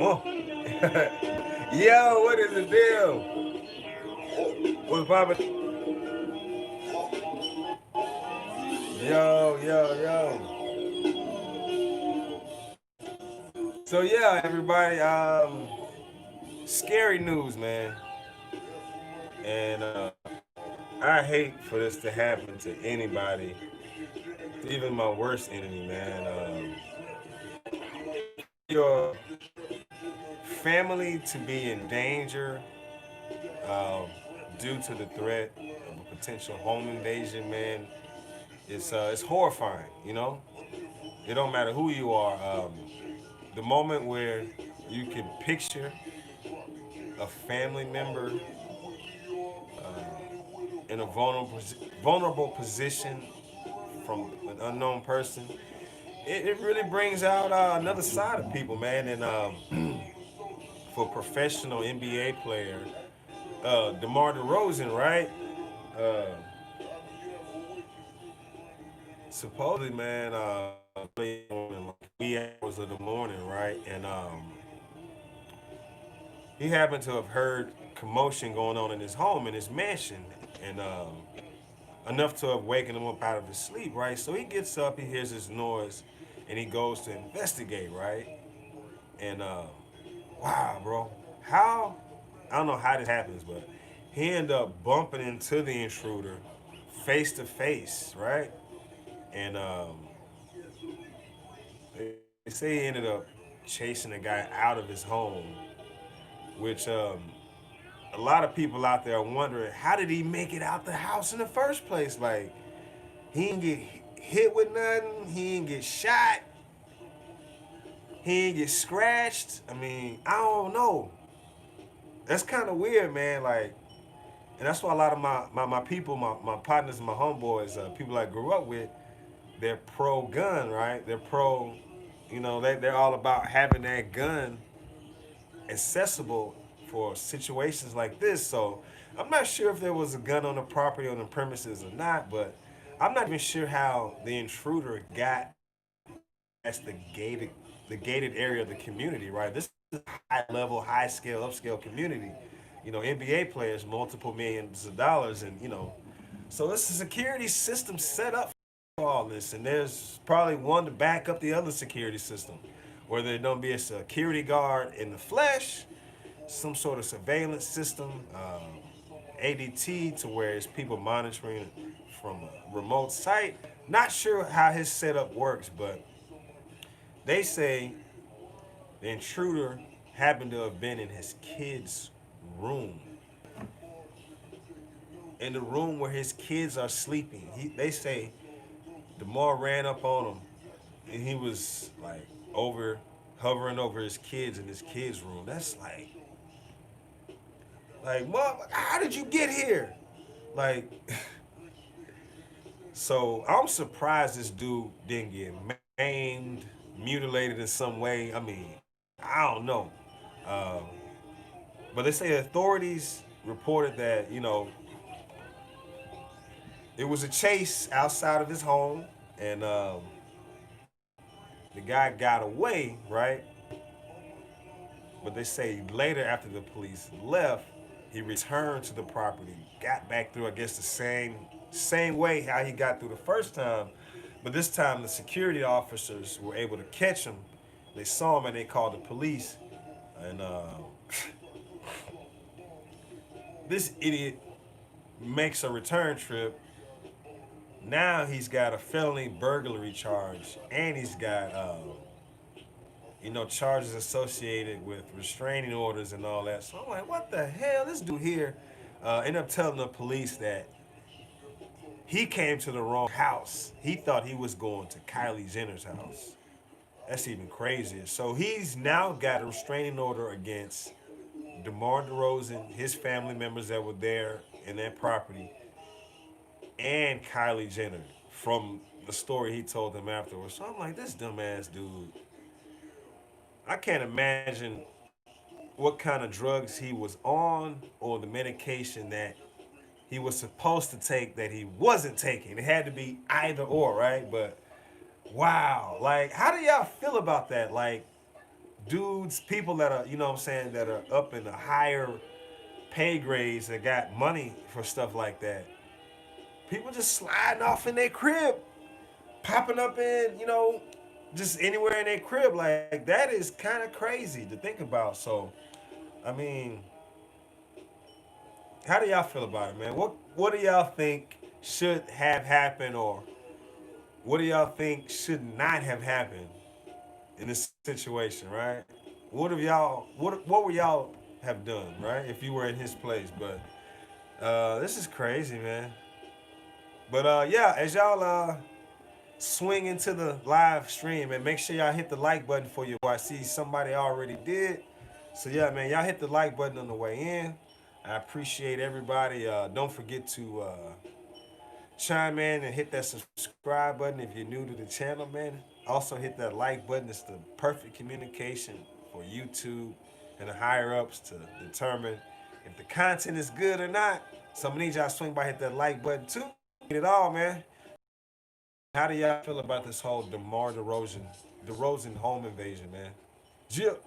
Oh. Yo, what is the deal? What's poppin'? Yo. So yeah, everybody, scary news, man. And I hate for this to happen to anybody, even my worst enemy, man. For your family to be in danger um, due to the threat of a potential home invasion, man, it's horrifying. You know, it don't matter who you are. The moment where you can picture a family member in a vulnerable position from an unknown person, it really brings out another side of people, man. And for a professional NBA player, DeMar DeRozan, right? Uh, Supposedly, man, played in like wee hours of the morning, right? And he happened to have heard commotion going on in his home, in his mansion, and enough to have waken him up out of his sleep, right? So he gets up, he hears this noise, and he goes to investigate, right? And wow, bro, how? I don't know how this happens, but he ended up bumping into the intruder face to face, right? And they say he ended up chasing the guy out of his home, which a lot of people out there are wondering how did he make it out the house in the first place? Like, he didn't get hit with nothing, he didn't get shot, he didn't get scratched. I mean, I don't know. That's kind of weird, man. Like, and that's why a lot of my people, my partners, my homeboys, people I grew up with, they're pro gun, right? They're pro, they're all about having that gun accessible for situations like this. So I'm not sure if there was a gun on the property on the premises or not, but I'm not even sure how the intruder got past the gated area of the community, right? This is a high level, high scale, upscale community. NBA players, multiple millions of dollars, and so this is a security system set up for all this, and there's probably one to back up the other security system, whether it don't be a security guard in the flesh, some sort of surveillance system, ADT, to where it's people monitoring from a remote site. Not sure how his setup works, but they say the intruder happened to have been in his kid's room, in the room where his kids are sleeping. They say DeMar ran up on him, and he was like hovering over his kids in his kids' room. That's like, Mom, how did you get here? Like, so I'm surprised this dude didn't get maimed, mutilated in some way. I mean, I don't know. Um, but they say authorities reported that, it was a chase outside of his home, and the guy got away, right? But they say later, after the police left, he returned to the property, got back through, I guess, the same way how he got through the first time. But this time, the security officers were able to catch him. They saw him and they called the police. And this idiot makes a return trip. Now he's got a felony burglary charge, and he's got charges associated with restraining orders and all that. So I'm like, what the hell? This dude here ended up telling the police that he came to the wrong house. He thought he was going to Kylie Jenner's house. That's even crazier. So he's now got a restraining order against DeMar DeRozan, his family members that were there in that property, and Kylie Jenner from the story he told them afterwards. So I'm like, this dumbass dude, I can't imagine what kind of drugs he was on or the medication that he was supposed to take that he wasn't taking. It had to be either or, right? But wow, like, how do y'all feel about that? Like, dudes, people that are, you know what I'm saying, that are up in the higher pay grades that got money for stuff like that. People just sliding off in their crib, popping up in, just anywhere in their crib. Like that is kind of crazy to think about. So, I mean, how do y'all feel about it, man? What do y'all think should have happened, or what do y'all think should not have happened in this situation, right? What would y'all have done, right? If you were in his place. But this is crazy, man. But yeah, as y'all swing into the live stream, and make sure y'all hit the like button for you. I see somebody already did. So yeah, man, y'all hit the like button on the way in. I appreciate everybody. Don't forget to chime in and hit that subscribe button if you're new to the channel, man. Also hit that like button. It's the perfect communication for YouTube and the higher ups to determine if the content is good or not. So I'm gonna need y'all to swing by, hit that like button too. Get it all, man. How do y'all feel about this whole DeRozan home invasion, man? Jip.